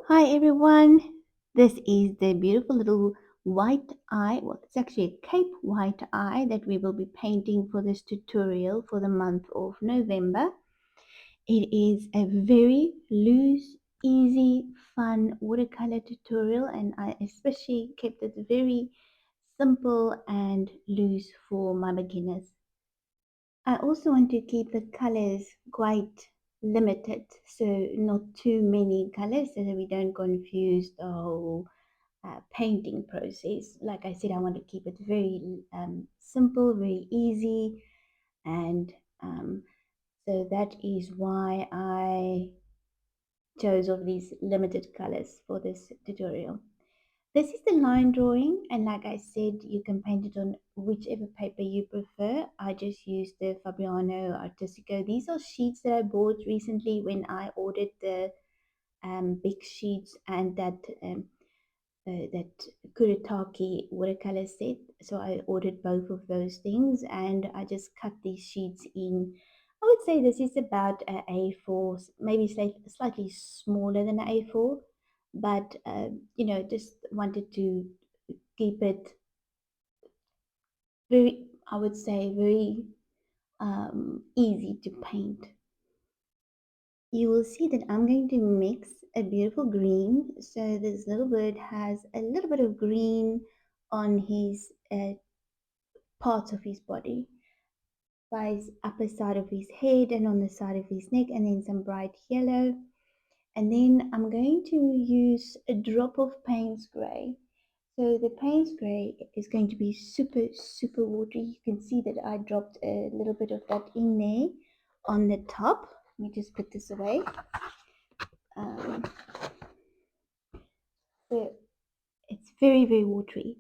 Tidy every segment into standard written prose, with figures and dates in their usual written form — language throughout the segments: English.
Hi everyone, this is the beautiful little white eye. Well, it's actually a cape white eye that we will be painting for this tutorial for the month of November. It is a very loose, easy, fun watercolor tutorial, and I especially kept it very simple and loose for my beginners. I also want to keep the colors quite limited, so not too many colors so that we don't confuse the whole painting process. Like I said, I want to keep it very simple, very easy, and so that is why I chose of these limited colors for this tutorial. This is the line drawing, and like I said, you can paint it on whichever paper you prefer. I just used the Fabriano Artistico. These are sheets that I bought recently when I ordered the big sheets and that Kuretake watercolor set. So I ordered both of those things, and I just cut these sheets in. I would say this is about a A4, maybe slightly smaller than an A4, but just wanted to keep it very, I would say, very easy to paint. You will see that I'm going to mix a beautiful green. So this little bird has a little bit of green on his parts of his body, by his upper side of his head and on the side of his neck, and then some bright yellow. And then I'm going to use a drop of Payne's Grey. So the Payne's Grey is going to be super, super watery. You can see that I dropped a little bit of that in there on the top. Let me just put this away. Um, so it's very, very watery.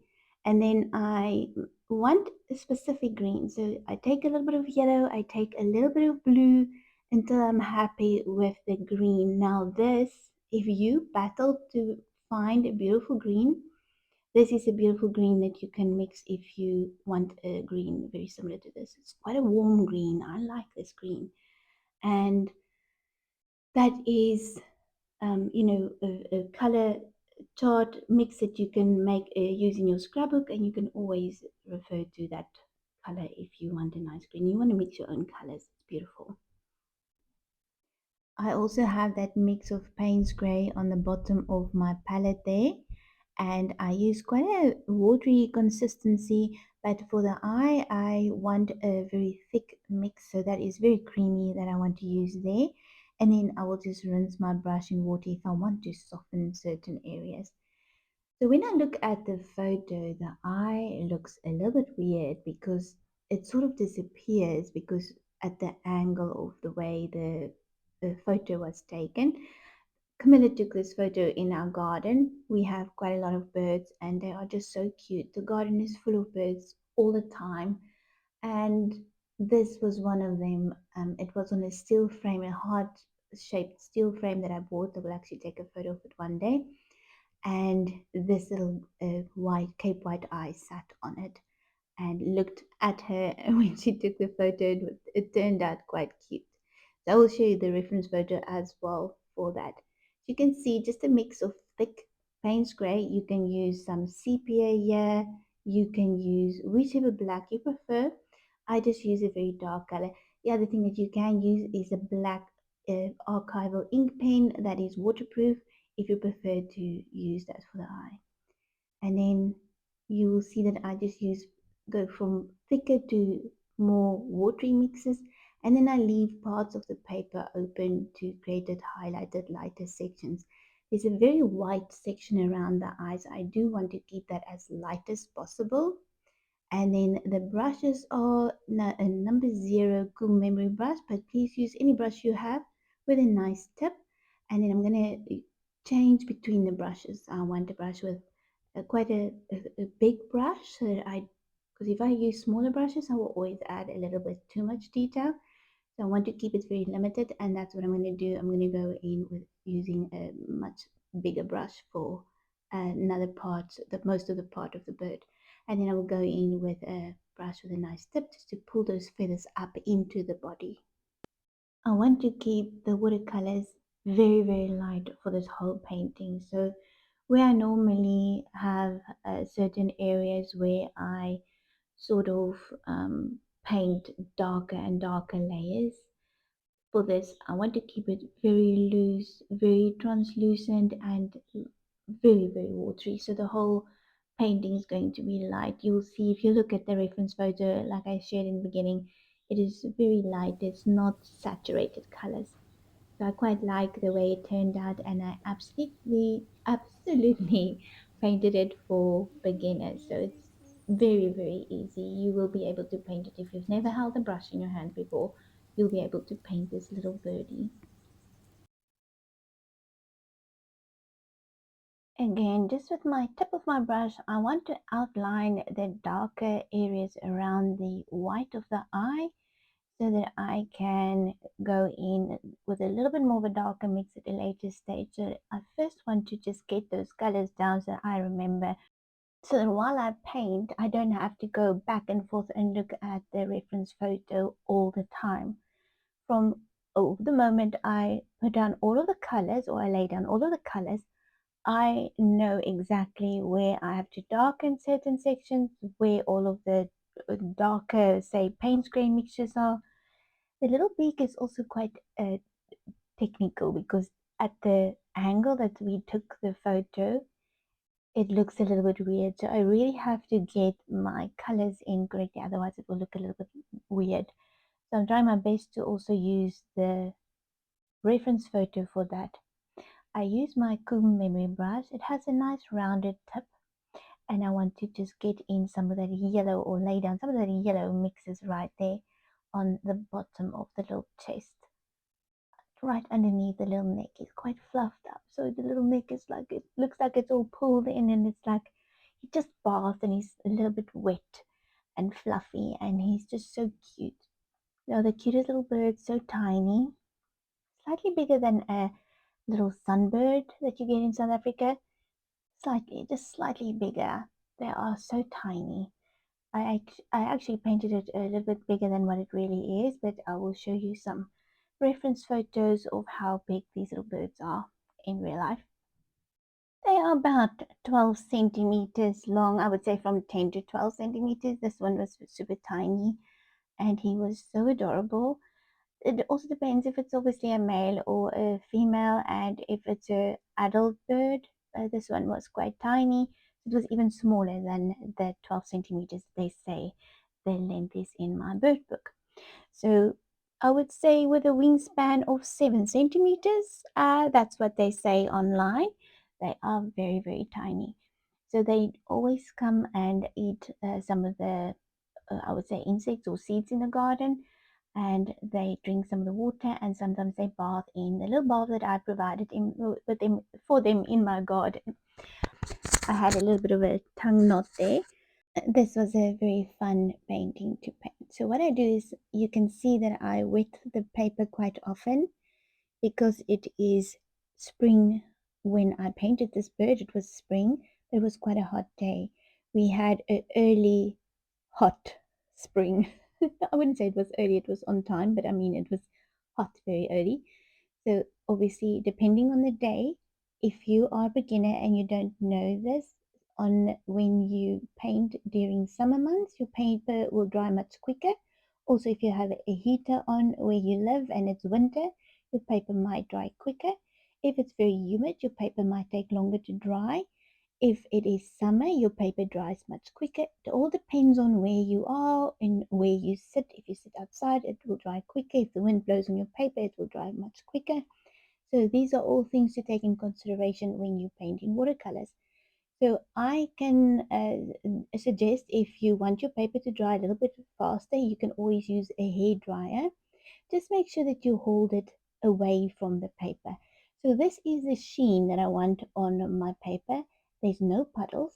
And then I want a specific green. So I take a little bit of yellow, I take a little bit of blue until I'm happy with the green. Now this, if you battle to find a beautiful green, this is a beautiful green that you can mix if you want a green very similar to this. It's quite a warm green. I like this green. And that is a color chart mix that you can make using your scrapbook, and you can always refer to that color if you want a nice green. You want to mix your own colors. It's beautiful. I also have that mix of Payne's Grey on the bottom of my palette there, and I use quite a watery consistency, but for the eye I want a very thick mix, so that is very creamy that I want to use there. And then I will just rinse my brush in water if I want to soften certain areas. So when I look at the photo, the eye looks a little bit weird because it sort of disappears because at the angle of the way the photo was taken. Camilla took this photo in our garden. We have quite a lot of birds and they are just so cute. The garden is full of birds all the time. And this was one of them. It was on a steel frame, a heart shaped steel frame that I bought. I will actually take a photo of it one day. And this little white Cape White eye sat on it and looked at her. And when she took the photo, it turned out quite cute. So I will show you the reference photo as well for that. You can see just a mix of thick Payne's Grey. You can use some sepia here. You can use whichever black you prefer. I just use a very dark color. The other thing that you can use is a black archival ink pen that is waterproof if you prefer to use that for the eye. And then you will see that I just go from thicker to more watery mixes, and then I leave parts of the paper open to create it highlighted lighter sections. There's a very white section around the eyes. I do want to keep that as light as possible. And then the brushes are a number 0 cool memory brush, but please use any brush you have with a nice tip. And then I'm going to change between the brushes. I want a brush with quite a big brush, so that because if I use smaller brushes, I will always add a little bit too much detail. So I want to keep it very limited, and that's what I'm going to do. I'm going to go in with using a much bigger brush for another part, the most of the part of the bird. And then I will go in with a brush with a nice tip just to pull those feathers up into the body. I want to keep the watercolors very, very light for this whole painting. So where I normally have certain areas where I sort of paint darker and darker layers. For this, I want to keep it very loose, very translucent, and very, very watery. So the whole painting is going to be light. You'll see if you look at the reference photo, like I shared in the beginning, it is very light. It's not saturated colors. So I quite like the way it turned out, and I absolutely painted it for beginners. So it's very, very easy. You will be able to paint it if you've never held a brush in your hand before. You'll be able to paint this little birdie. Again, just with my tip of my brush, I want to outline the darker areas around the white of the eye so that I can go in with a little bit more of a darker mix at a later stage. So I first want to just get those colors down so I remember. So that while I paint, I don't have to go back and forth and look at the reference photo all the time. From the moment I put down all of the colors or I lay down all of the colors, I know exactly where I have to darken certain sections, where all of the darker, say, Payne's gray mixtures are. The little beak is also quite technical because at the angle that we took the photo, it looks a little bit weird. So I really have to get my colors in correctly, otherwise it will look a little bit weird. So I'm trying my best to also use the reference photo for that. I use my Kum memory brush. It has a nice rounded tip, and I want to just get in some of that yellow or lay down some of that yellow mixes right there on the bottom of the little chest, right underneath the little neck. It's quite fluffed up, so the little neck is like, it looks like it's all pulled in, and it's like he just bathed and he's a little bit wet and fluffy, and he's just so cute. Oh, the cutest little bird, so tiny, slightly bigger than a little sunbird that you get in South Africa. Slightly, just slightly bigger. They are so tiny. I actually painted it a little bit bigger than what it really is, but I will show you some reference photos of how big these little birds are in real life. They are about 12 centimeters long, I would say from 10 to 12 centimeters. This one was super tiny and he was so adorable. It also depends if it's obviously a male or a female, and if it's a adult bird. This one was quite tiny. It was even smaller than the 12 centimeters they say the length is in my bird book. So I would say with a wingspan of 7 centimeters, that's what they say online. They are very, very tiny. So they always come and eat some of the, I would say, insects or seeds in the garden, and they drink some of the water, and sometimes they bath in the little bath that I provided with them for them in my garden. I had a little bit of a tongue knot there. This was a very fun painting to paint. So what I do is you can see that I wet the paper quite often because it is spring. When I painted this bird, it was spring. It was quite a hot day. We had an early hot spring. I wouldn't say it was early, it was on time, but I mean it was hot very early. So obviously, depending on the day, if you are a beginner and you don't know this, on when you paint during summer months, your paper will dry much quicker. Also, if you have a heater on where you live and it's winter, your paper might dry quicker. If it's very humid, your paper might take longer to dry. If it is summer, your paper dries much quicker. It all depends on where you are and where you sit. If you sit outside, it will dry quicker. If the wind blows on your paper, it will dry much quicker. So these are all things to take in consideration when you paint in watercolors. So I can suggest, if you want your paper to dry a little bit faster, you can always use a hair dryer. Just make sure that you hold it away from the paper. So this is the sheen that I want on my paper. There's no puddles.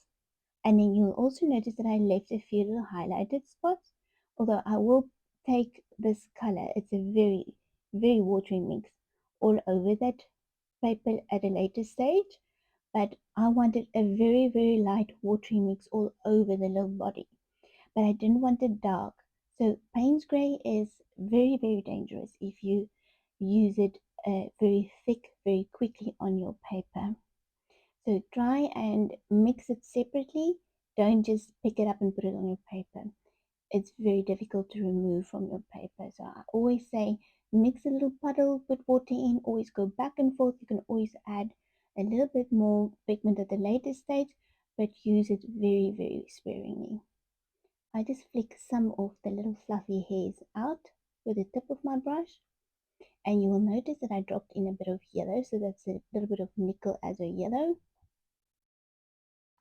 And then you'll also notice that I left a few little highlighted spots. Although I will take this color, it's a very, very watery mix, all over that paper at a later stage. But I wanted a very, very light watery mix all over the little body. But I didn't want it dark. So Payne's Gray is very, very dangerous if you use it very thick very quickly on your paper. So try and mix it separately. Don't just pick it up and put it on your paper. It's very difficult to remove from your paper. So I always say mix a little puddle, put water in, always go back and forth. You can always add a little bit more pigment at the later stage, but use it very, very sparingly. I just flick some of the little fluffy hairs out with the tip of my brush, and you will notice that I dropped in a bit of yellow, so that's a little bit of nickel as a yellow.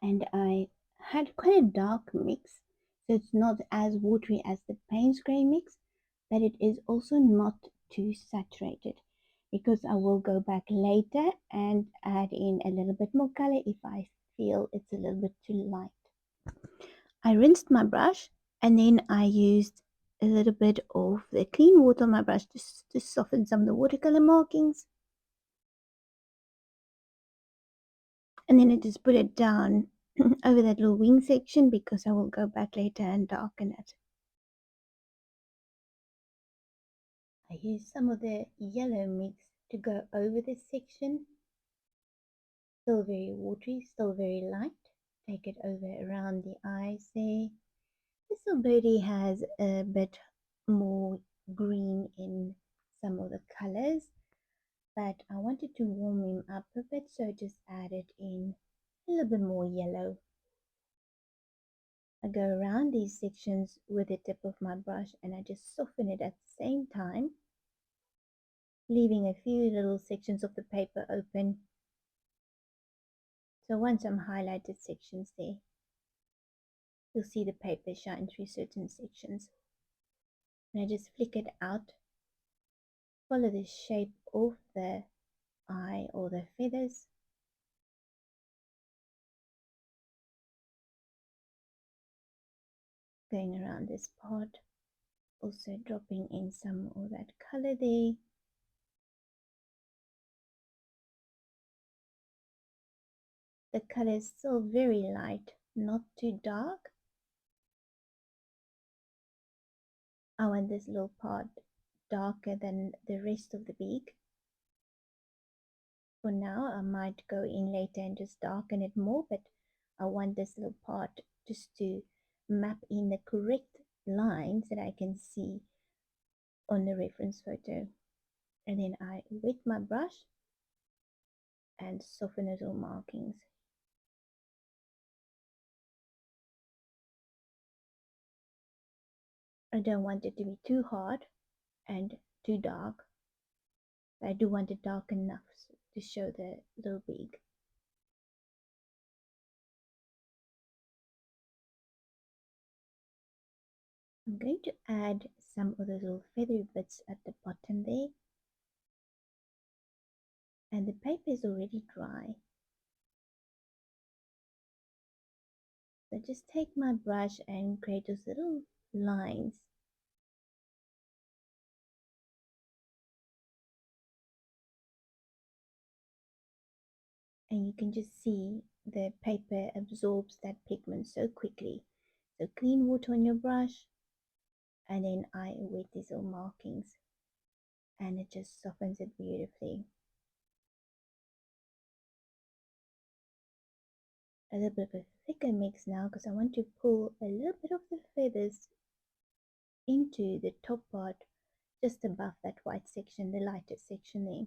And I had quite a dark mix, so it's not as watery as the Payne's Grey mix, but it is also not too saturated, because I will go back later and add in a little bit more color if I feel it's a little bit too light. I rinsed my brush, and then I used a little bit of the clean water on my brush to soften some of the watercolor markings, and then I just put it down over that little wing section because I will go back later and darken it. I use some of the yellow mix to go over this section. Still very watery, still very light. Take it over around the eyes there. This little birdie has a bit more green in some of the colors, but I wanted to warm him up a bit, so I just added in a little bit more yellow. I go around these sections with the tip of my brush and I just soften it at the same time, leaving a few little sections of the paper open. So once I'm highlighted sections there, you'll see the paper shine through certain sections. And I just flick it out, follow the shape of the eye or the feathers, going around this part, also dropping in some of that color there. The color is still very light, not too dark. I want this little part darker than the rest of the beak. For now, I might go in later and just darken it more, but I want this little part just to map in the correct lines that I can see on the reference photo. And then I wet my brush and soften little markings. I don't want it to be too hard and too dark. I do want it dark enough to show the little beak. I'm going to add some of the little feathery bits at the bottom there. And the paper is already dry. So just take my brush and create those little lines. And you can just see the paper absorbs that pigment so quickly. So clean water on your brush, and then I wet these little markings, and it just softens it beautifully. A little bit of a thicker mix now because I want to pull a little bit of the feathers into the top part just above that white section, the lighter section there.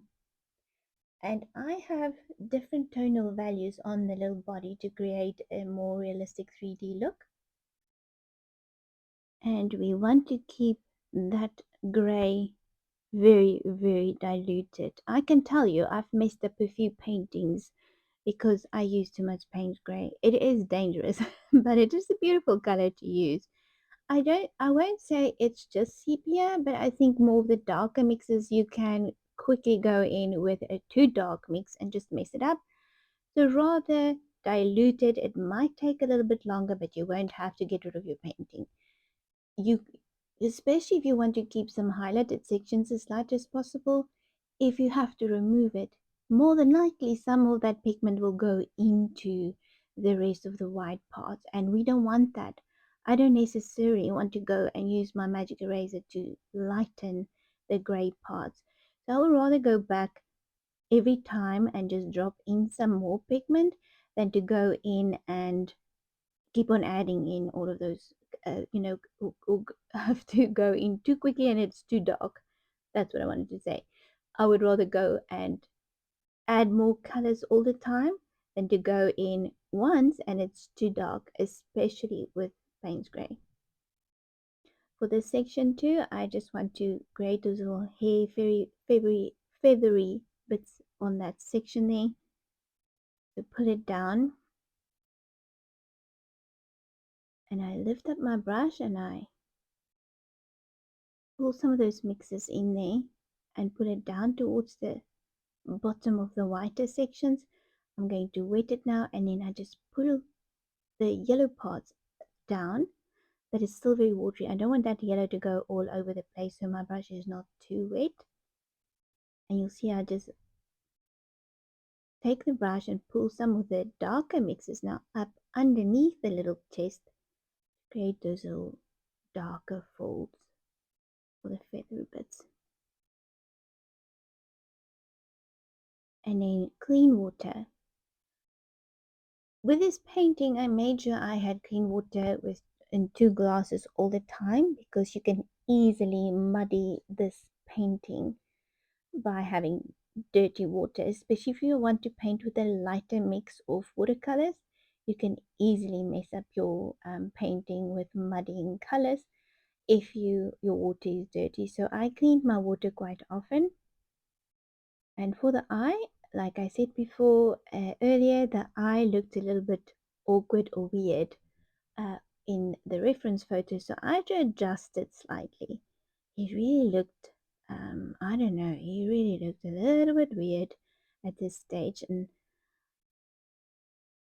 And I have different tonal values on the little body to create a more realistic 3D look. And we want to keep that gray very, very diluted. I can tell you I've messed up a few paintings because I use too much Payne's Grey. It is dangerous, but it is a beautiful color to use. I won't say it's just sepia, but I think more of the darker mixes you can quickly go in with a too dark mix and just mess it up. So rather diluted, it might take a little bit longer, but you won't have to get rid of your painting. You, especially if you want to keep some highlighted sections as light as possible, if you have to remove it, more than likely some of that pigment will go into the rest of the white parts, and we don't want that. I don't necessarily want to go and use my magic eraser to lighten the gray parts. So I would rather go back every time and just drop in some more pigment than to go in and keep on adding in all of those, or have to go in too quickly and it's too dark. That's what I wanted to say. I would rather go and add more colors all the time than to go in once and it's too dark, especially with Payne's Gray. For this section too, I just want to create those little hair, feathery bits on that section there. So put it down and I lift up my brush and I pull some of those mixes in there and put it down towards the bottom of the whiter sections. I'm going to wet it now and then I just pull the yellow parts down, but it's still very watery. I don't want that yellow to go all over the place so my brush is not too wet. And you'll see I just take the brush and pull some of the darker mixes now up underneath the little chest to create those little darker folds for the feathery bits. And then clean water. With this painting, I made sure I had clean water in 2 glasses all the time because you can easily muddy this painting by having dirty water, especially if you want to paint with a lighter mix of watercolors. You can easily mess up your painting with muddying colors if your water is dirty. So I cleaned my water quite often. And for the eye, like I said before earlier, the eye looked a little bit awkward or weird uh, in the reference photo, so I had to adjust it slightly. He really looked, I don't know, he really looked a little bit weird at this stage, and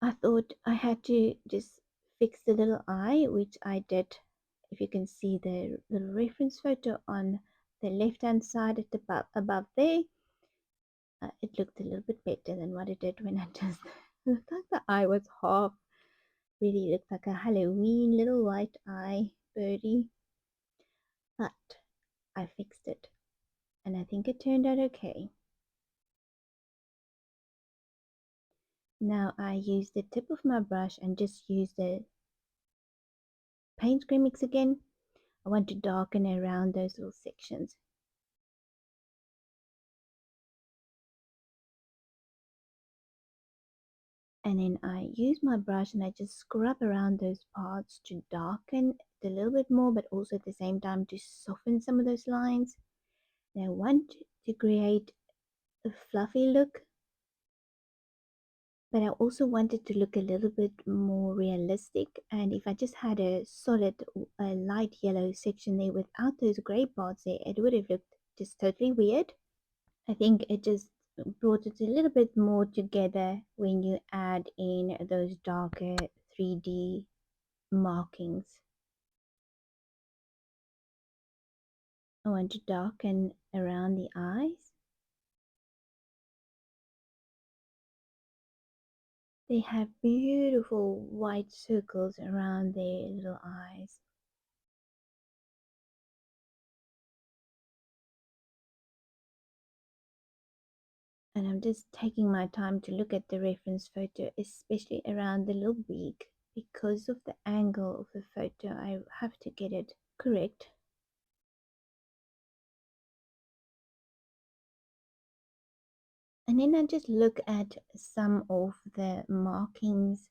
I thought I had to just fix the little eye, which I did. If you can see the little reference photo on the left hand side at the above there, it looked a little bit better than what it did when I just looked like the eye was half. Really looked like a Halloween little white eye birdie. But I fixed it and I think it turned out okay. Now I use the tip of my brush and just use the paint spray mix again. I want to darken around those little sections. And then I use my brush and I just scrub around those parts to darken it a little bit more, but also at the same time to soften some of those lines. And I want to create a fluffy look, but I also wanted to look a little bit more realistic. And if I just had a solid, a light yellow section there without those gray parts there, it would have looked just totally weird. I think it just brought it a little bit more together when you add in those darker 3D markings. I want to darken around the eyes. They have beautiful white circles around their little eyes. And I'm just taking my time to look at the reference photo, especially around the little beak. Because of the angle of the photo, I have to get it correct. And then I just look at some of the markings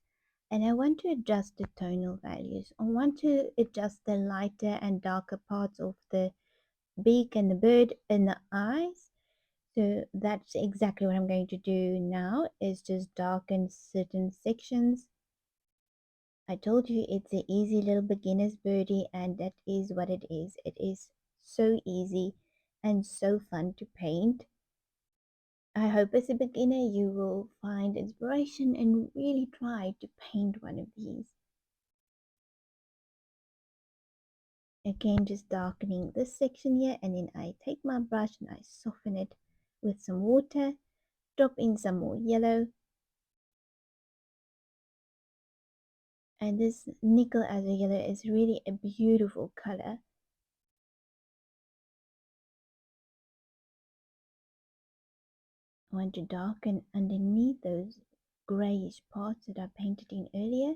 and I want to adjust the tonal values. I want to adjust the lighter and darker parts of the beak and the bird and the eyes. So that's exactly what I'm going to do now, is just darken certain sections. I told you it's an easy little beginner's birdie, and that is what it is. It is so easy and so fun to paint. I hope as a beginner you will find inspiration and really try to paint one of these. Again, just darkening this section here, and then I take my brush and I soften it with some water, drop in some more yellow, and this nickel azure yellow is really a beautiful color. I want to darken underneath those grayish parts that I painted in earlier.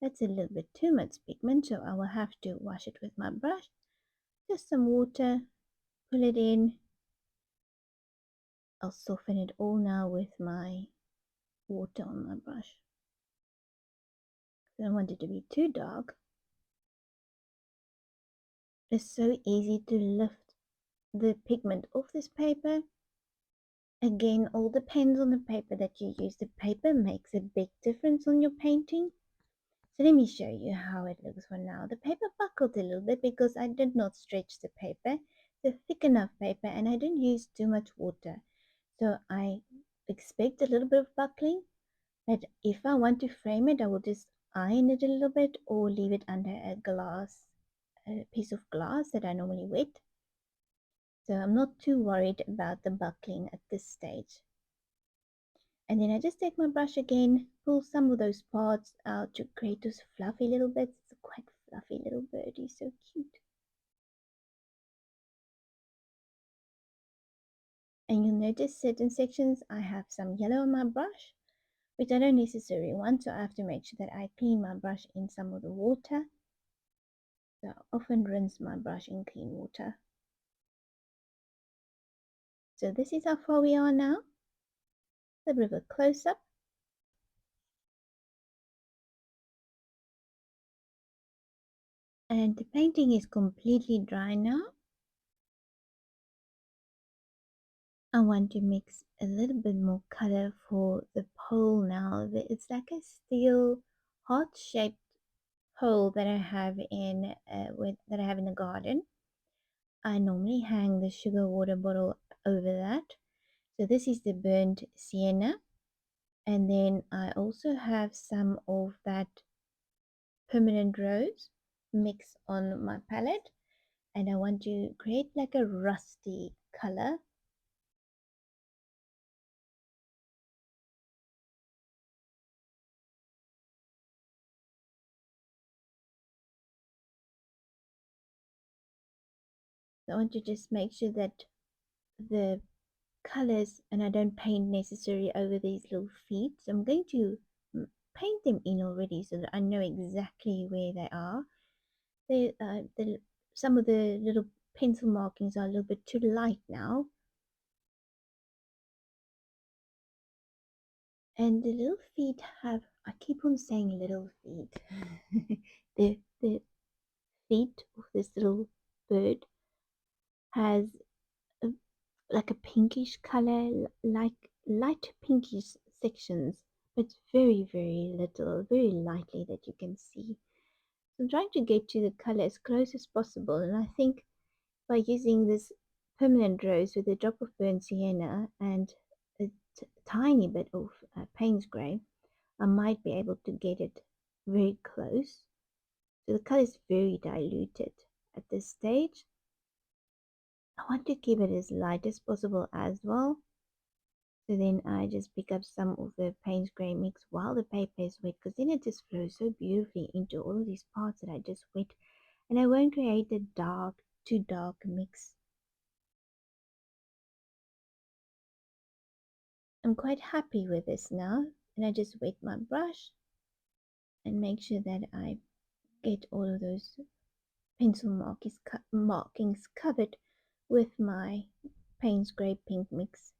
That's a little bit too much pigment, so I will have to wash it with my brush. Just some water, pull it in. I'll soften it all now with my water on my brush. I don't want it to be too dark. It's so easy to lift the pigment off this paper. Again, all depends on the paper that you use. The paper makes a big difference on your painting. So let me show you how it looks for now. The paper buckled a little bit because I did not stretch the paper. It's a thick enough paper and I didn't use too much water. So I expect a little bit of buckling, but if I want to frame it, I will just iron it a little bit or leave it under a piece of glass that I normally wet. So I'm not too worried about the buckling at this stage. And then I just take my brush again, pull some of those parts out to create those fluffy little bits. It's a quite fluffy little birdie, so cute. And you'll notice certain sections I have some yellow on my brush, which I don't necessarily want, so I have to make sure that I clean my brush in some of the water. So I often rinse my brush in clean water. So this is how far we are now. A bit of a close-up. And the painting is completely dry now. I want to mix a little bit more color for the pole now. It's like a steel heart-shaped pole that I have in the garden. I normally hang the sugar water bottle over that. So this is the burnt sienna, and then I also have some of that permanent rose mix on my palette, and I want to create like a rusty color. So I want to just make sure that the colors, and I don't paint necessarily over these little feet. So I'm going to paint them in already so that I know exactly where they are. Some of the little pencil markings are a little bit too light now. And the little feet have, I keep on saying little feet. The feet of this little bird has a, like a pinkish color, like light pinkish sections, but very, very little, very lightly that you can see. So I'm trying to get to the color as close as possible, and I think by using this permanent rose with a drop of burnt sienna and a tiny bit of Payne's grey, I might be able to get it very close. So the color is very diluted at this stage. I want to keep it as light as possible as well. So then I just pick up some of the Payne's grey mix while the paper is wet, because then it just flows so beautifully into all of these parts that I just wet, and I won't create a too dark mix. I'm quite happy with this now, and I just wet my brush and make sure that I get all of those pencil markings covered with my Payne's Grey Pink mix.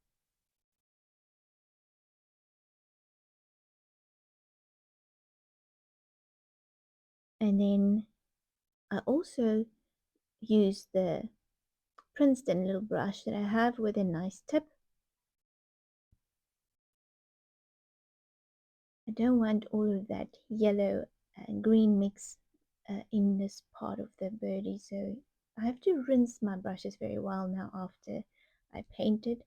And then I also use the Princeton little brush that I have with a nice tip. I don't want all of that yellow and green mix in this part of the birdie, so I have to rinse my brushes very well now after I painted.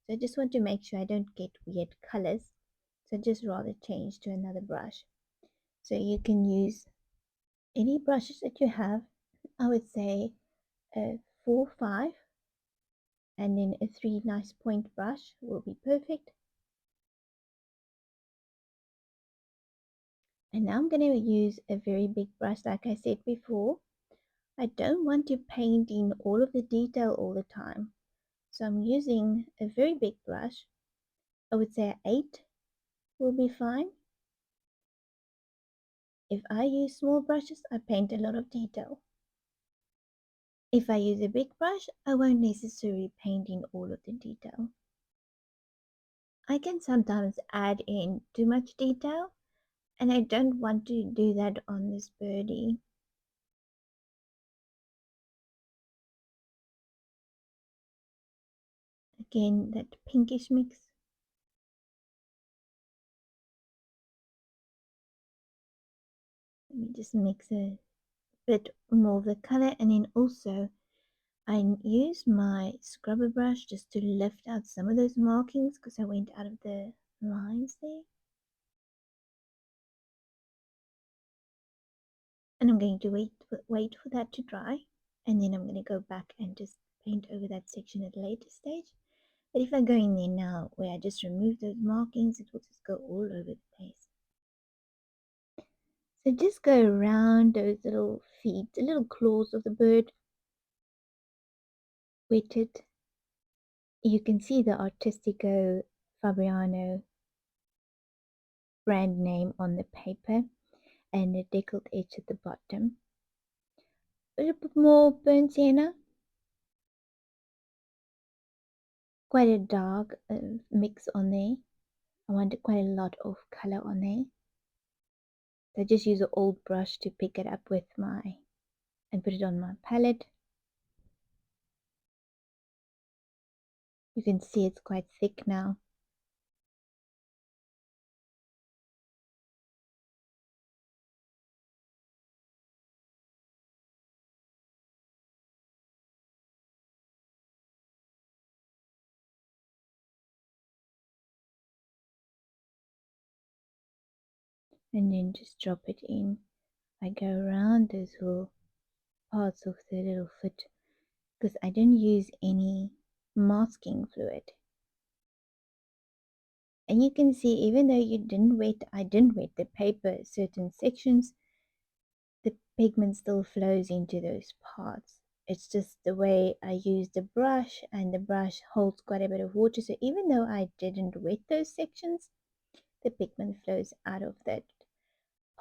So I just want to make sure I don't get weird colors, so just rather change to another brush. So you can use any brushes that you have. I would say a 4-5 and then a 3 nice point brush will be perfect. And now I'm going to use a very big brush, like I said before. I don't want to paint in all of the detail all the time. So I'm using a very big brush I would say 8 will be fine. If I use small brushes, I paint a lot of detail. If I use a big brush, I won't necessarily paint in all of the detail. I can sometimes add in too much detail, and I don't want to do that on this birdie. Again, that pinkish mix. Let me just mix a bit more of the color, and then also I use my scrubber brush just to lift out some of those markings because I went out of the lines there. And I'm going to wait for that to dry, and then I'm going to go back and just paint over that section at a later stage. But if I go in there now where I just remove those markings, it will just go all over the place. So just go around those little feet, the little claws of the bird, wet it. You can see the Artistico Fabriano brand name on the paper and the deckled edge at the bottom. A little bit more burnt sienna, quite a dark mix on there. I wanted quite a lot of color on there. So I just use an old brush to pick it up with my and put it on my palette. You can see it's quite thick now. And then just drop it in. I go around those little parts of the little foot because I didn't use any masking fluid. And you can see even though I didn't wet the paper certain sections, the pigment still flows into those parts. It's just the way I use the brush, and the brush holds quite a bit of water. So even though I didn't wet those sections, the pigment flows out of that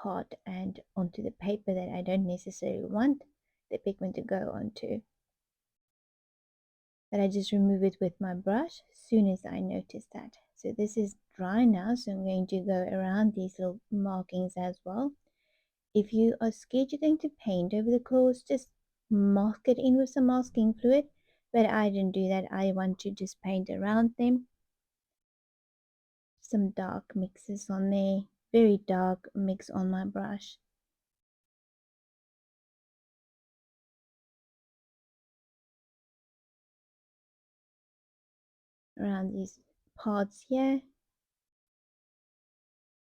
part and onto the paper that I don't necessarily want the pigment to go onto. But I just remove it with my brush as soon as I notice that. So this is dry now, so I'm going to go around these little markings as well. If you are scared you're going to paint over the claws, just mask it in with some masking fluid. But I didn't do that. I want to just paint around them. Some dark mixes on there. Very dark mix on my brush. Around these parts here.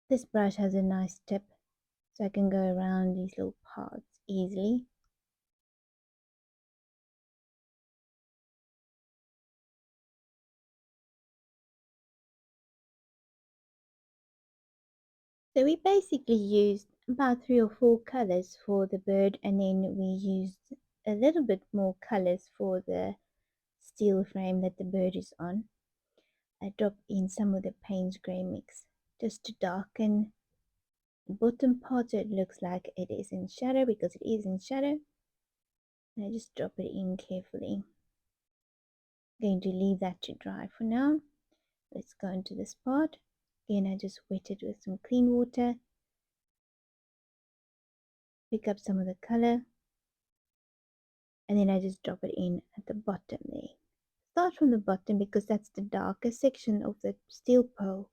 This brush has a nice tip, so I can go around these little parts easily. So we basically used about 3 or 4 colors for the bird, and then we used a little bit more colors for the steel frame that the bird is on. I dropped in some of the Payne's Grey mix just to darken the bottom part so it looks like it is in shadow, because it is in shadow. And I just drop it in carefully. I'm going to leave that to dry for now. Let's go into this part. Again, I just wet it with some clean water. Pick up some of the color, and then I just drop it in at the bottom there. Start from the bottom because that's the darker section of the steel pole.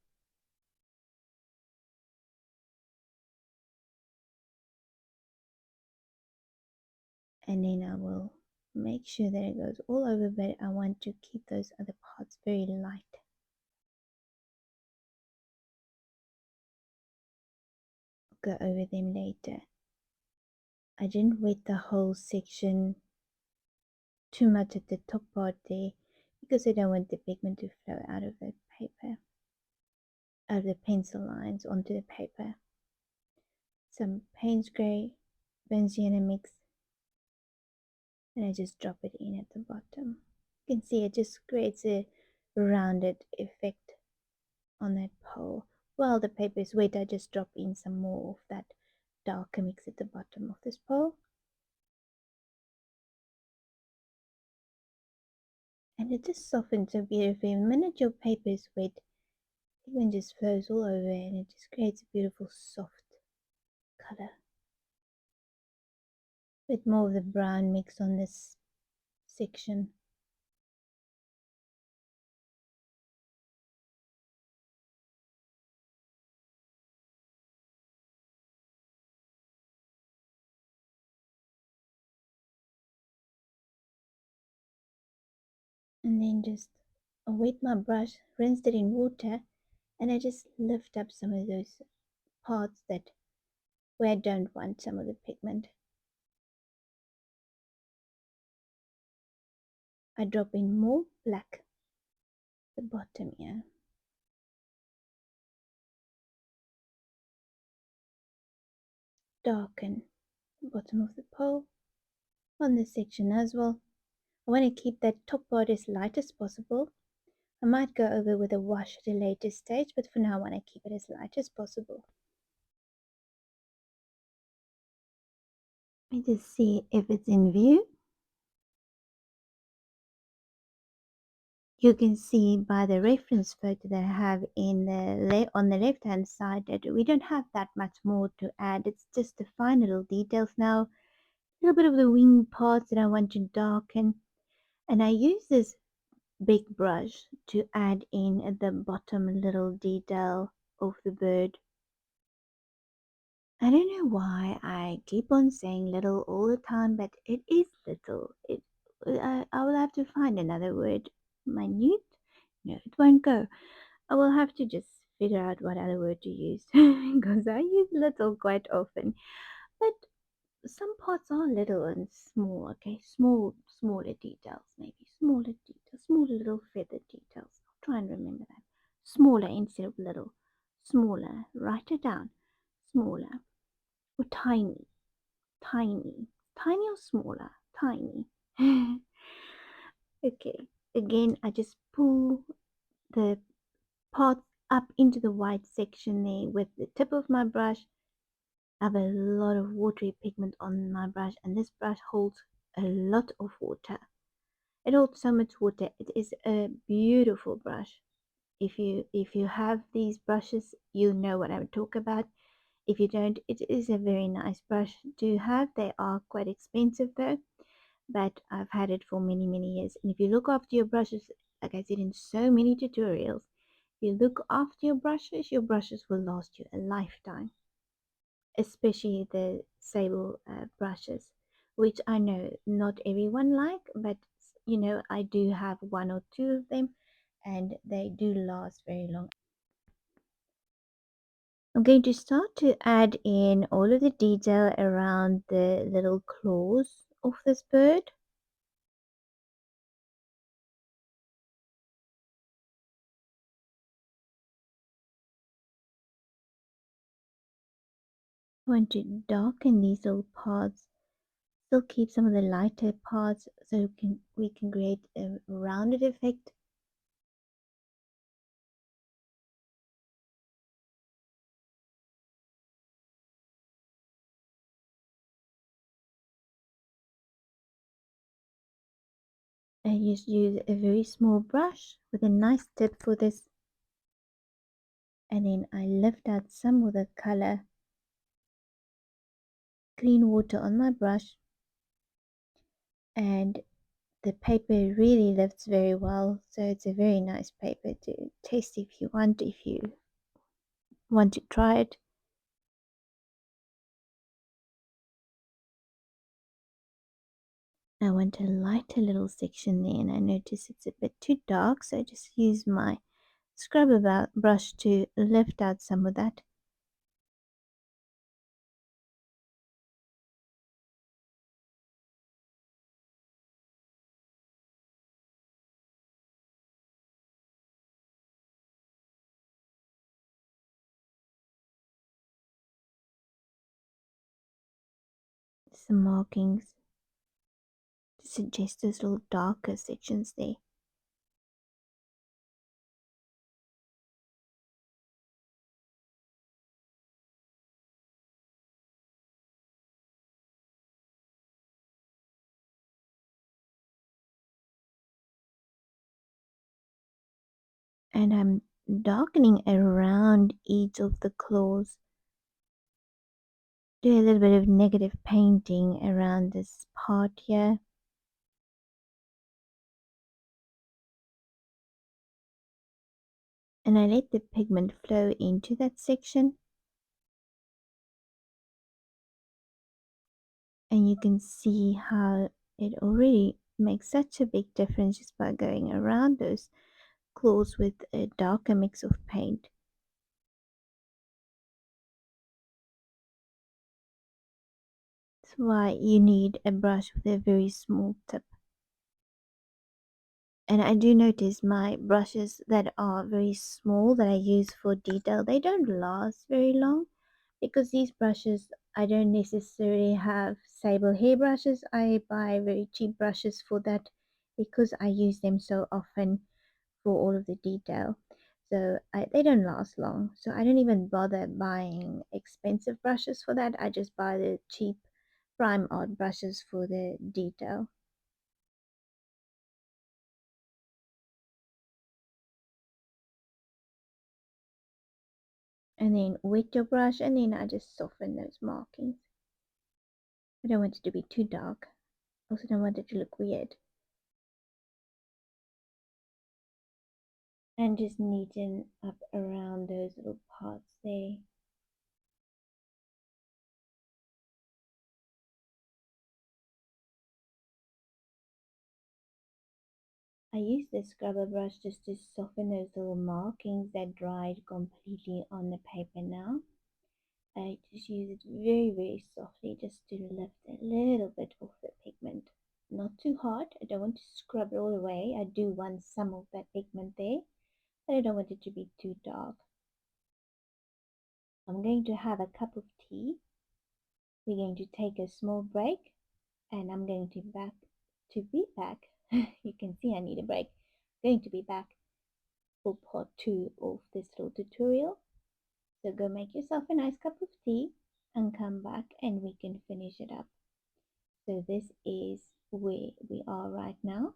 And then I will make sure that it goes all over, but I want to keep those other parts very light. I'll go over them later. I didn't wet the whole section too much at the top part there because I don't want the pigment to flow out of the paper, out of the pencil lines onto the paper. Some Payne's Grey burnt sienna mix, and I just drop it in at the bottom. You can see it just creates a rounded effect on that pole. While the paper is wet, I just drop in some more of that darker mix at the bottom of this pole. And it just softens so beautifully. The minute your paper is wet, pigment just flows all over and it just creates a beautiful soft color. Bit more of the brown mix on this section. And then just wet my brush, rinsed it in water, and I just lift up some of those parts that where I don't want some of the pigment. I drop in more black the bottom here. Darken the bottom of the pole on this section as well. I want to keep that top part as light as possible. I might go over with a wash at a later stage, but for now I want to keep it as light as possible. Let me just see if it's in view. You can see by the reference photo that I have in the on the left hand side that we don't have that much more to add. It's just the fine little details now. A little bit of the wing parts that I want to darken. And I use this big brush to add in at the bottom little detail of the bird. I don't know why I keep on saying little all the time, but it is little. I will have to find another word. Minute? No, it won't go. I will have to just figure out what other word to use because I use little quite often. But some parts are little and small, okay? Smaller details, maybe. Smaller details, smaller little feather details. I'll try and remember that. Smaller instead of little. Smaller. Write it down. Smaller. Or tiny. Tiny. Tiny or smaller? Tiny. Okay. Again, I just pull the parts up into the white section there with the tip of my brush. I have a lot of watery pigment on my brush, and this brush holds a lot of water. It holds so much water. It is a beautiful brush. If you have these brushes, you know what I'm talking about. If you don't, it is a very nice brush to have. They are quite expensive though, but I've had it for many years. And if you look after your brushes, like I said in so many tutorials, if you look after your brushes will last you a lifetime, especially the sable brushes, which I know not everyone like, but I do have one or two of them and they do last very long. I'm going to start to add in all of the detail around the little claws of this bird. I want to darken these little parts, still keep some of the lighter parts so we can create a rounded effect. I just use a very small brush with a nice tip for this, and then I lift out some of the color, clean water on my brush, and the paper really lifts very well, so it's a very nice paper to test if you want to try it. I want a lighter little section there, and I notice it's a bit too dark, so I just use my scrubber brush to lift out some of that. Some markings to suggest those little darker sections there. And I'm darkening around each of the claws. Do a little bit of negative painting around this part here. And I let the pigment flow into that section. And you can see how it already makes such a big difference just by going around those claws with a darker mix of paint. That's why you need a brush with a very small tip. And I do notice my brushes that are very small that I use for detail, they don't last very long because these brushes, I don't necessarily have sable hair brushes. I buy very cheap brushes for that because I use them so often for all of the detail. So they don't last long. So I don't even bother buying expensive brushes for that. I just buy the cheap prime art brushes for the detail. And then wet your brush, and then I just soften those markings. I don't want it to be too dark. Also don't want it to look weird. And just neaten up around those little parts there. I use this scrubber brush just to soften those little markings that dried completely on the paper now. I just use it very, very softly just to lift a little bit of the pigment. Not too hard. I don't want to scrub it all away. I do want some of that pigment there, but I don't want it to be too dark. I'm going to have a cup of tea. We're going to take a small break, and I'm going to be back. You can see I need a break. I'm going to be back for part two of this little tutorial. So go make yourself a nice cup of tea and come back and we can finish it up. So this is where we are right now,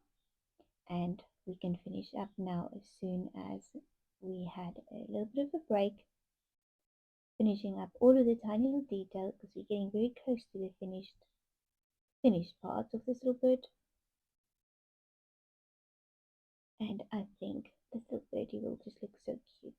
and we can finish up now as soon as we had a little bit of a break, finishing up all of the tiny little details because we're getting very close to the finished parts of this little bird. And I think this little birdie will just look so cute.